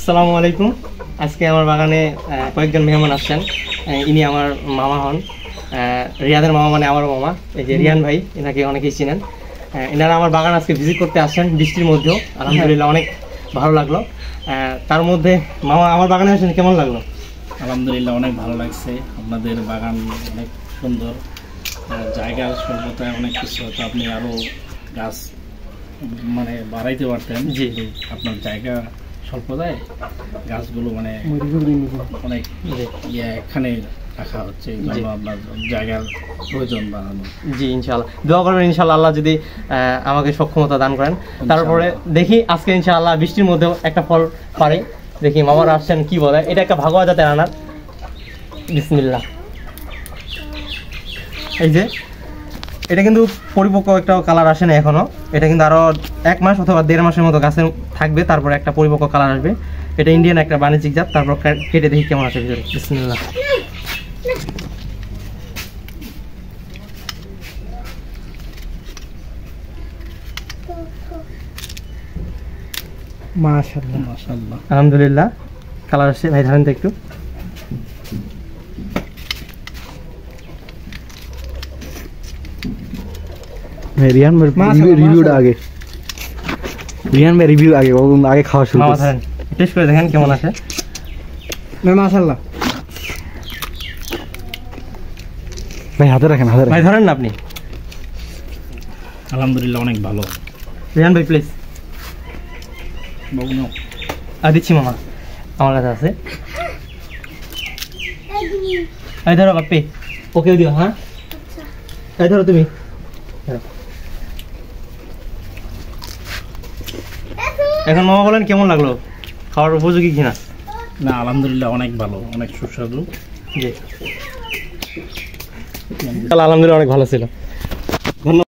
আসসালামু আলাইকুম। আজকে আমার বাগানে কয়েকজন মেহমান আসছেন। ইনি আমার মামা হন, রিয়াদের মামা, মানে আমারও মামা। এই যে রিয়ান ভাই, এনাকে অনেকেই চিনেন। এনারা আমার বাগান আজকে ভিজিট করতে আসছেন বৃষ্টির মধ্যেও। আলহামদুলিল্লাহ অনেক ভালো লাগলো। তার মধ্যে মামা আমার বাগানে আসেন, কেমন লাগলো? আলহামদুলিল্লাহ অনেক ভালো লাগছে। আপনাদের বাগান অনেক সুন্দর, জায়গার স্বল্পতায় অনেক কিছু হতো, আপনি আরও গাছ মানে বাড়াইতে পারতেন। জি, আপনার জায়গা স্বল্পতায় গাছগুলো মানে অনেক এখানে রাখা হচ্ছে, এই জন্য আপনার জায়গার প্রয়োজন বানানো। জি, ইনশাআল্লাহ দোয়া করবেন, ইনশাআল্লাহ আল্লাহ যদি আমাকে সক্ষমতা দান করেন। তারপরে দেখি আজকে ইনশাআল্লাহ বৃষ্টির মধ্যেও একটা ফল পারে। দেখি মামারা আসছেন কি বলে। এটা একটা ভাগোয়া জাতের আনার। বিসমিল্লাহ। এই যে এটা কিন্তু পরিপক্ক একটা কালার আসে না এখনো। এটা কিন্তু আরো 1 মাস অথবা 1.5 মাসের মতো গাছে থাকবে, তারপরে একটা পরিপক্ক কালার আসবে। এটা ইন্ডিয়ান একটা বাণিজ্যিক জাত। তারপর কেটে দেখি কেমন আছে ভিতরে। বিসমিল্লাহ। মাশাআল্লাহ মাশাআল্লাহ, আলহামদুলিল্লাহ কালার আসছে। ভাই ধরেন তো একটু। রিয়ান রিভিউটা আগে, রিয়ান ভাই রিভিউ আগে, আগে খাওয়া শুরু মামা করুন। ধরেন, টেস্ট করে দেখেন কেমন আছে। মাশাআল্লাহ ভাই, হাতে রাখেন, হাতে ভাই রাখেন। ধরেন না আপনি। আলহামদুলিল্লাহ অনেক ভালো। রিয়ান ভাই প্লিজ। বগুনো দিচ্ছি মামা, আমার কাছে আছে। এই ধরো বাপ্পি, ওকেও দিও। হ্যাঁ এই ধরো তুমি। এখন মামা বলেন কেমন লাগলো, খাওয়ার উপযোগী কিনা? না, আলহামদুলিল্লাহ অনেক ভালো, অনেক সুস্বাদু। জি, আলহামদুলিল্লাহ অনেক ভালো ছিল। ধন্যবাদ।